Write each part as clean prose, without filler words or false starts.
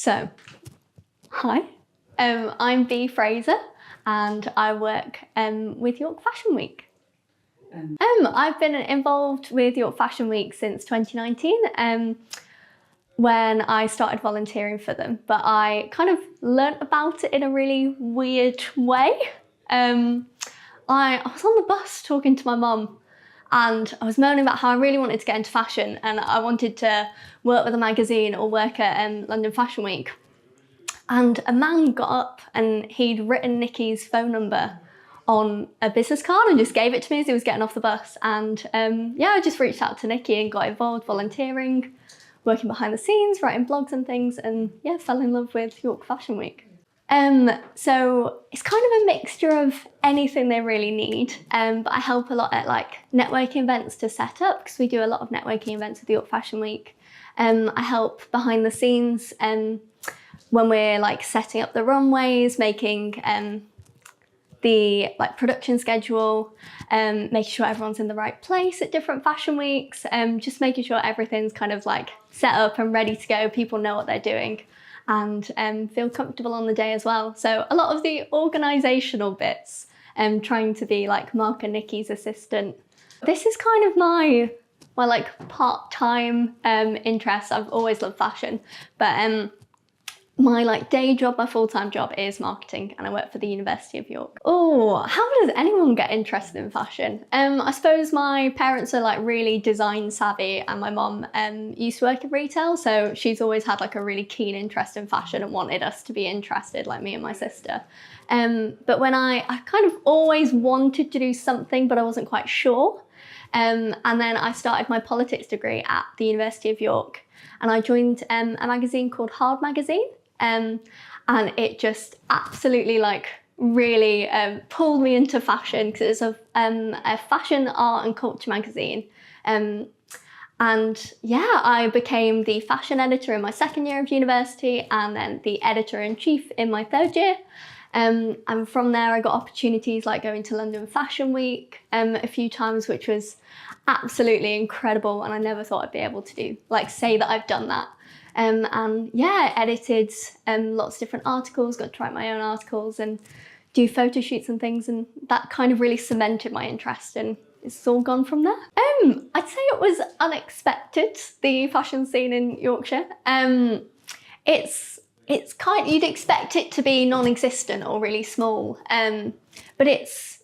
So, hi, I'm Bea Fraser and I work with York Fashion Week. I've been involved with York Fashion Week since 2019 when I started volunteering for them, but I kind of learnt about it in a really weird way. I was on the bus talking to my mum and I was moaning about how I really wanted to get into fashion and I wanted to work with a magazine or work at London Fashion Week. And a man got up and he'd written Nikki's phone number on a business card and just gave it to me as he was getting off the bus. And I just reached out to Nikki and got involved volunteering, working behind the scenes, writing blogs and things, and fell in love with York Fashion Week. So it's kind of a mixture of anything they really need, but I help a lot at like networking events to set up, because we do a lot of networking events with York Fashion Week. I help behind the scenes when we're like setting up the runways, making the like production schedule, making sure everyone's in the right place at different fashion weeks, just making sure everything's kind of like set up and ready to go, people know what they're doing, and feel comfortable on the day as well. So a lot of the organisational bits, trying to be like Mark and Nikki's assistant. This is kind of my like part-time interest. I've always loved fashion, but my like day job, my full-time job is marketing, and I work for the University of York. Oh, how does anyone get interested in fashion? I suppose my parents are like really design savvy, and my mom used to work in retail, so she's always had like a really keen interest in fashion and wanted us to be interested, like me and my sister. But when I kind of always wanted to do something, but I wasn't quite sure. And then I started my politics degree at the University of York, and I joined a magazine called Hard Magazine. And it just absolutely like really pulled me into fashion, because it's a fashion, art and culture magazine. And I became the fashion editor in my second year of university, and then the editor-in-chief in my third year. And from there I got opportunities like going to London Fashion Week a few times, which was absolutely incredible, and I never thought I'd be able to say that I've done that. Edited lots of different articles, got to write my own articles and do photo shoots and things, and that kind of really cemented my interest, and it's all gone from there. I'd say it was unexpected, the fashion scene in Yorkshire. It's kind of, you'd expect it to be non-existent or really small, but it's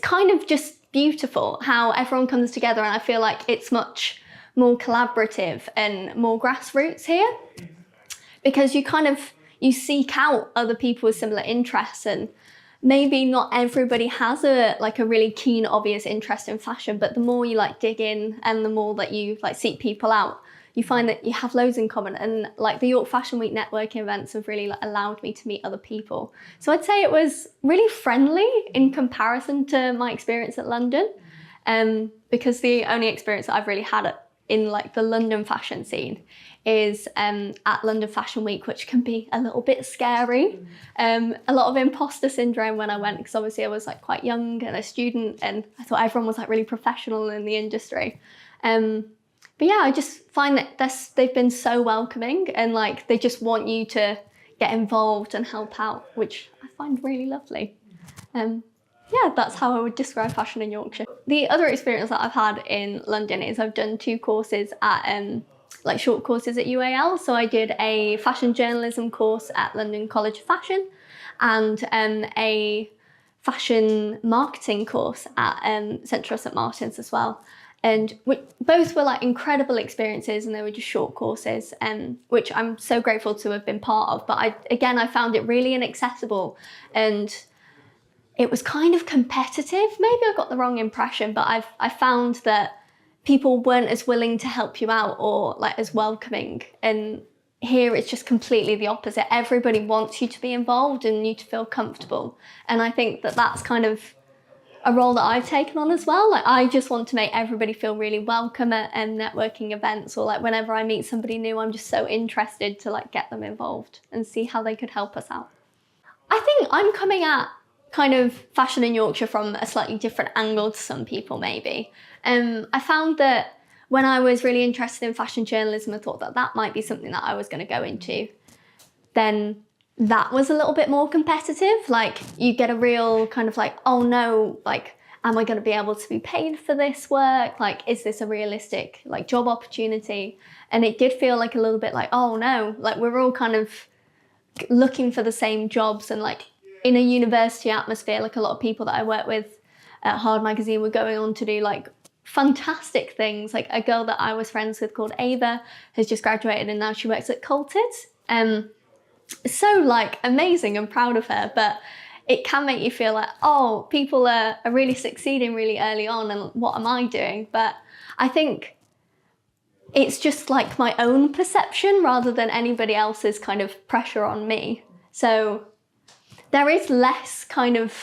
kind of just beautiful how everyone comes together, and I feel like it's much more collaborative and more grassroots here, because you seek out other people with similar interests, and maybe not everybody has a really keen, obvious interest in fashion, but the more you like dig in and the more that you like seek people out, you find that you have loads in common. And like the York Fashion Week networking events have really allowed me to meet other people. So I'd say it was really friendly in comparison to my experience at London, because the only experience that I've really had in like the London fashion scene is at London Fashion Week, which can be a little bit scary. A lot of imposter syndrome when I went, because obviously I was like quite young and a student, and I thought everyone was like really professional in the industry. I just find that they've been so welcoming, and like they just want you to get involved and help out, which I find really lovely. That's how I would describe fashion in Yorkshire. The other experience that I've had in London is I've done 2 courses at short courses at UAL. So I did a fashion journalism course at London College of Fashion, and a fashion marketing course at Central St Martin's as well. And both were like incredible experiences, and they were just short courses, which I'm so grateful to have been part of. But I found it really inaccessible, and it was kind of competitive. Maybe I got the wrong impression, but I found that people weren't as willing to help you out or like as welcoming. And here it's just completely the opposite. Everybody wants you to be involved and you to feel comfortable. And I think that that's kind of a role that I've taken on as well. Like I just want to make everybody feel really welcome at networking events, or like whenever I meet somebody new, I'm just so interested to like get them involved and see how they could help us out. I think I'm coming at kind of fashion in Yorkshire from a slightly different angle to some people maybe. I found that when I was really interested in fashion journalism, I thought that might be something that I was going to go into. then that was a little bit more competitive. Like you get a real kind of like, oh no, like, am I going to be able to be paid for this work? Like, is this a realistic like job opportunity? And it did feel like a little bit like, oh no, like we're all kind of looking for the same jobs. And like in a university atmosphere, like a lot of people that I work with at Hard Magazine were going on to do like fantastic things. Like a girl that I was friends with called Ava has just graduated and now she works at Colted. So like amazing and proud of her, but it can make you feel like, oh, people are really succeeding really early on and what am I doing? But I think it's just like my own perception rather than anybody else's kind of pressure on me. So there is less kind of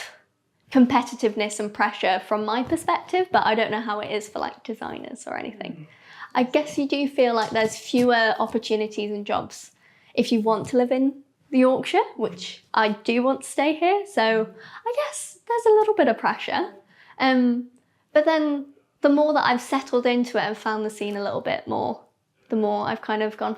competitiveness and pressure from my perspective, but I don't know how it is for like designers or anything. I guess you do feel like there's fewer opportunities and jobs if you want to live in Yorkshire, which I do want to stay here. So I guess there's a little bit of pressure. But then the more that I've settled into it and found the scene a little bit more, the more I've kind of gone,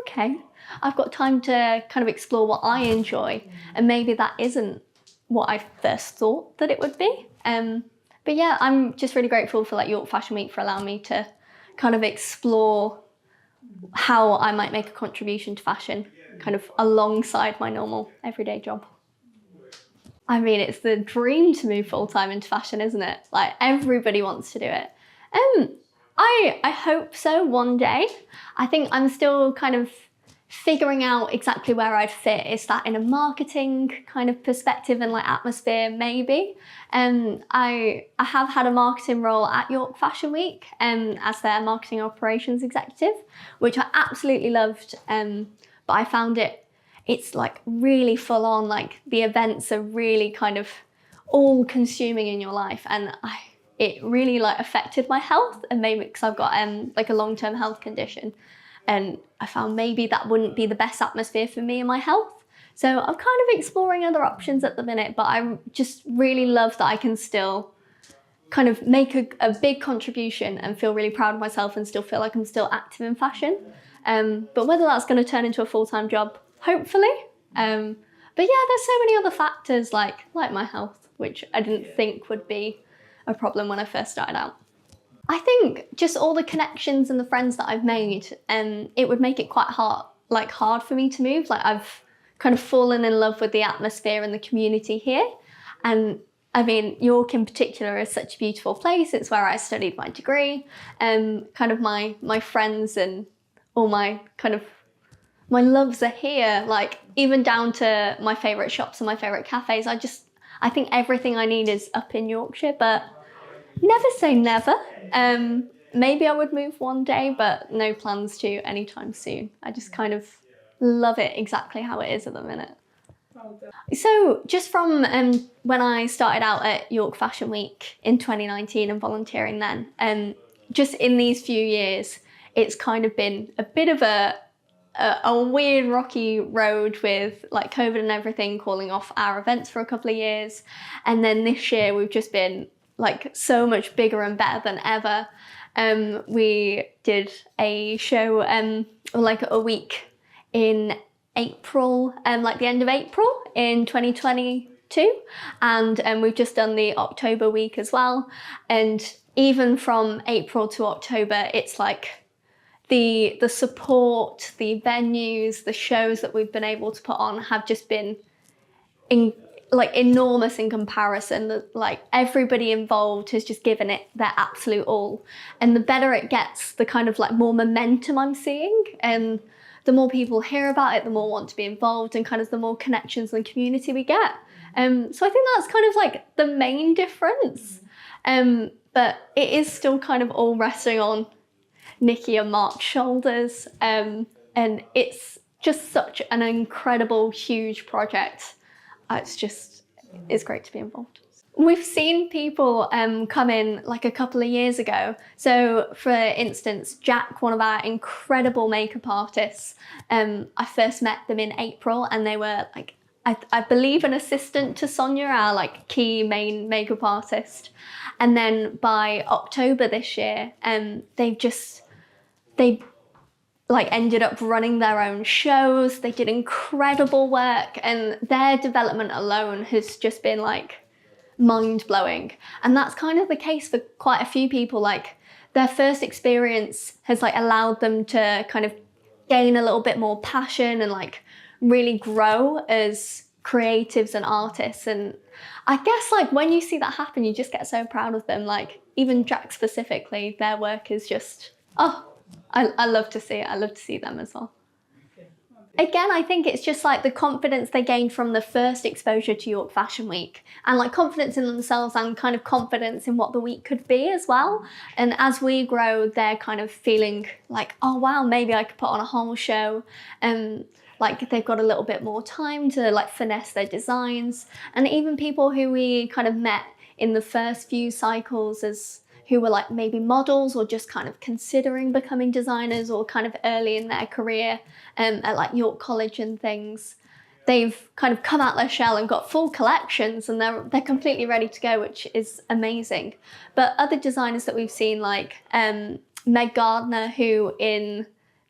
okay, I've got time to kind of explore what I enjoy. And maybe that isn't what I first thought that it would be. But yeah, I'm just really grateful for like York Fashion Week for allowing me to kind of explore how I might make a contribution to fashion kind of alongside my normal everyday job. I mean, it's the dream to move full-time into fashion, isn't it? Like everybody wants to do it. I hope so one day. I think I'm still kind of figuring out exactly where I'd fit. Is that in a marketing kind of perspective and like atmosphere, maybe? I have had a marketing role at York Fashion Week as their marketing operations executive, which I absolutely loved. But I found it's like really full on, like the events are really kind of all consuming in your life. And it really like affected my health, and maybe because I've got like a long-term health condition. And I found maybe that wouldn't be the best atmosphere for me and my health. So I'm kind of exploring other options at the minute, but I just really love that I can still kind of make a big contribution and feel really proud of myself and still feel like I'm still active in fashion. But whether that's going to turn into a full-time job, hopefully. But yeah, there's so many other factors like my health, which I didn't think would be a problem when I first started out. I think just all the connections and the friends that I've made, it would make it quite hard for me to move. Like I've kind of fallen in love with the atmosphere and the community here. And I mean, York in particular is such a beautiful place. It's where I studied my degree. Kind of my friends and all my loves are here, like even down to my favourite shops and my favourite cafes. I think everything I need is up in Yorkshire, but never say never. Maybe I would move one day, but no plans to anytime soon. I just kind of love it exactly how it is at the minute. So just from when I started out at York Fashion Week in 2019 and volunteering then, just in these few years, it's kind of been a bit of a weird rocky road with like COVID and everything calling off our events for a couple of years. And then this year we've just been like so much bigger and better than ever. We did a show like a week in April, like the end of April in 2022. And we've just done the October week as well. And even from April to October, it's like the support, the venues, the shows that we've been able to put on have just been enormous in comparison. Like everybody involved has just given it their absolute all. And the better it gets, the kind of like more momentum I'm seeing, and the more people hear about it, the more want to be involved, and kind of the more connections and community we get. So I think that's kind of like the main difference. But it is still kind of all resting on Nikki and Mark's shoulders. And it's just such an incredible, huge project. It's great to be involved. We've seen people come in like a couple of years ago. So for instance, Jack, one of our incredible makeup artists, I first met them in April, and they were like, I believe an assistant to Sonia, our like key main makeup artist. And then by October this year, they like ended up running their own shows. They did incredible work, and their development alone has just been like mind-blowing. And that's kind of the case for quite a few people. Like their first experience has like allowed them to kind of gain a little bit more passion and like really grow as creatives and artists. And I guess like when you see that happen, you just get so proud of them. Like even Jack specifically, their work is just, oh, I love to see it. I love to see them as well. Again, I think it's just like the confidence they gained from the first exposure to York Fashion Week, and like confidence in themselves and kind of confidence in what the week could be as well. And as we grow, they're kind of feeling like, oh wow, maybe I could put on a whole show. And like they've got a little bit more time to like finesse their designs. And even people who we kind of met in the first few cycles as who were like maybe models or just kind of considering becoming designers or kind of early in their career at like York College and things, they've kind of come out their shell and got full collections, and they're completely ready to go, which is amazing. But other designers that we've seen, like Meg Gardner, who in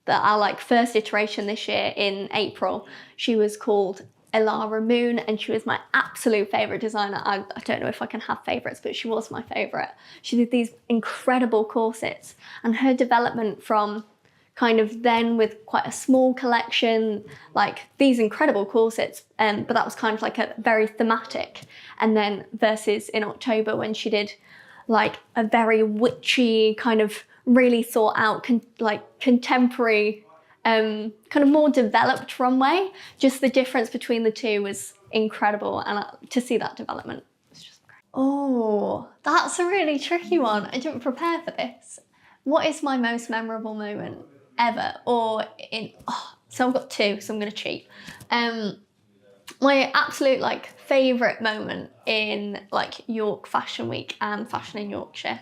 our like first iteration this year in April, she was called Elara Moon, and she was my absolute favourite designer. I don't know if I can have favourites, but she was my favourite. She did these incredible corsets, and her development from kind of then with quite a small collection, like these incredible corsets, but that was kind of like a very thematic, and then versus in October when she did like a very witchy kind of really thought out like contemporary kind of more developed runway. Just the difference between the two was incredible, and to see that development was just great. Oh, that's a really tricky one. I didn't prepare for this. What is my most memorable moment ever? Or in, so I've got two, so I'm gonna cheat. My absolute like favourite moment in like York Fashion Week and Fashion in Yorkshire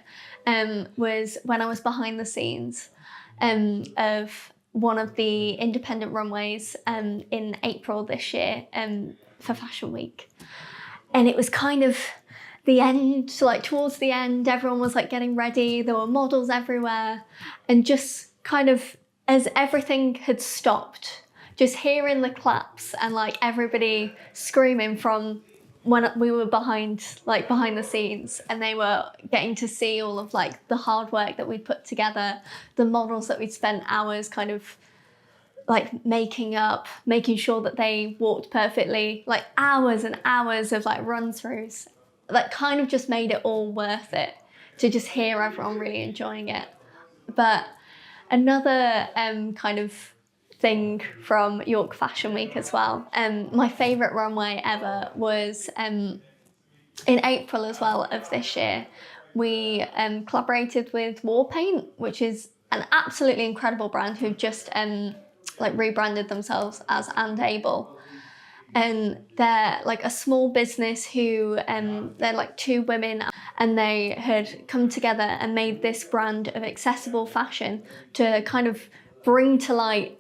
was when I was behind the scenes of one of the independent runways in April this year for Fashion Week. And it was kind of the end, like towards the end, everyone was like getting ready, there were models everywhere, and just kind of as everything had stopped, just hearing the claps and like everybody screaming from when we were behind the scenes, and they were getting to see all of like the hard work that we'd put together, the models that we'd spent hours kind of like making up, making sure that they walked perfectly, like hours and hours of like run throughs. That kind of just made it all worth it to just hear everyone really enjoying it. But another kind of thing from York Fashion Week as well, my favourite runway ever was in April as well of this year. We collaborated with War Paint, which is an absolutely incredible brand who've just like rebranded themselves as And Able. And they're like a small business who they're like two women, and they had come together and made this brand of accessible fashion to kind of bring to light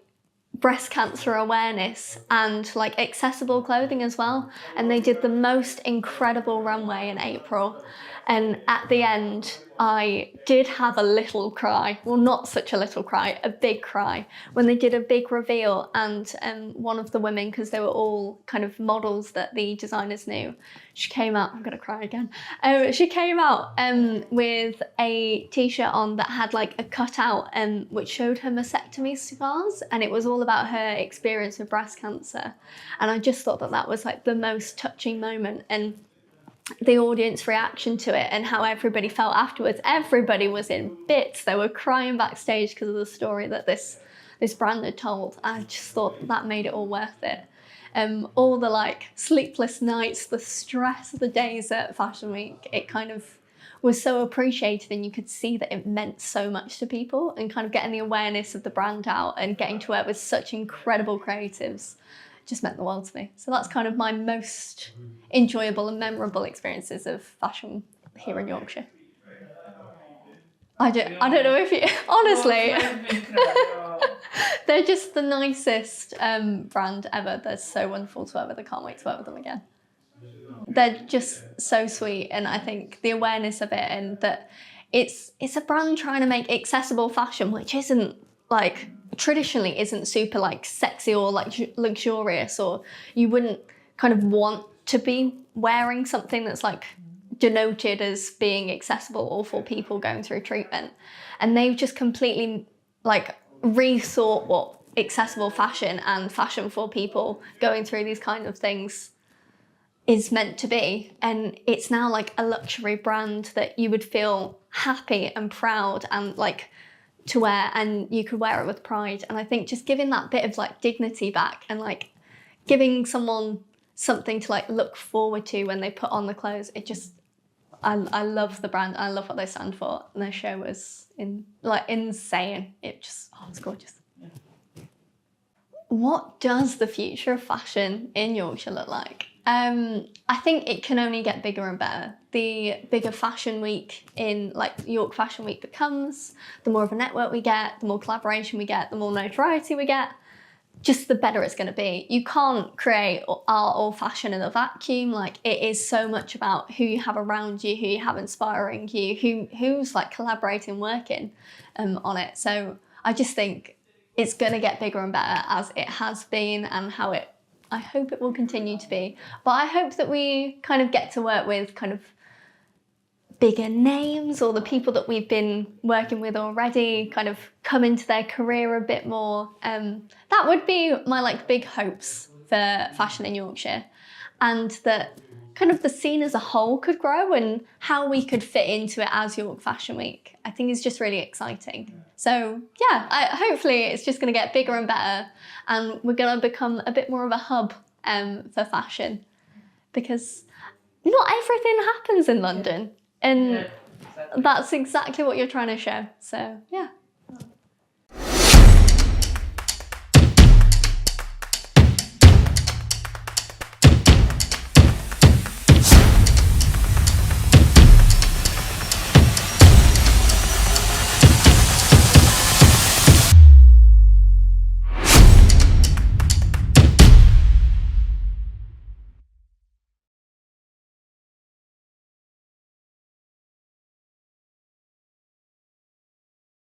breast cancer awareness and like accessible clothing as well. And they did the most incredible runway in April. And at the end, I did have a little cry. Well, not such a little cry, a big cry, when they did a big reveal, and one of the women, because they were all kind of models that the designers knew, she came out, I'm gonna cry again. She came out with a t-shirt on that had like a cutout which showed her mastectomy scars, and it was all about her experience with breast cancer. And I just thought that that was like the most touching moment, and the audience reaction to it and how everybody felt afterwards. Everybody was in bits. They were crying backstage because of the story that this brand had told. I just thought that made it all worth it. All the like sleepless nights, the stress of the days at Fashion Week, it kind of was so appreciated, and you could see that it meant so much to people, and kind of getting the awareness of the brand out and getting to work with such incredible creatives just meant the world to me. So that's kind of my most enjoyable and memorable experiences of fashion here in Yorkshire. I don't know if you, honestly, they're just the nicest brand ever. They're so wonderful to work with. I can't wait to work with them again. They're just so sweet, and I think the awareness of it, and that it's a brand trying to make accessible fashion, which isn't like traditionally isn't super like sexy or like luxurious, or you wouldn't kind of want to be wearing something that's like denoted as being accessible or for people going through treatment. And they've just completely like rethought what accessible fashion and fashion for people going through these kind of things is meant to be. And it's now like a luxury brand that you would feel happy and proud and like to wear, and you could wear it with pride. And I think just giving that bit of like dignity back and like giving someone something to like look forward to when they put on the clothes, it just, I love the brand. I love what they stand for. And their show was insane. It just, oh, it's gorgeous. Yeah. What does the future of fashion in Yorkshire look like? I think it can only get bigger and better. The bigger Fashion Week in like York Fashion Week becomes, the more of a network we get, the more collaboration we get, the more notoriety we get, just the better it's going to be. You can't create art or fashion in a vacuum. Like, it is so much about who you have around you, who you have inspiring you, who's like collaborating, working on it. So I just think it's going to get bigger and better, as it has been, and how I hope it will continue to be. But I hope that we kind of get to work with kind of bigger names, or the people that we've been working with already kind of come into their career a bit more. That would be my like big hopes for fashion in Yorkshire, and that kind of the scene as a whole could grow, and how we could fit into it as York Fashion Week, I think is just really exciting. So yeah, hopefully it's just going to get bigger and better, and we're going to become a bit more of a hub for fashion, because not everything happens in London. And that's exactly what you're trying to show. So yeah.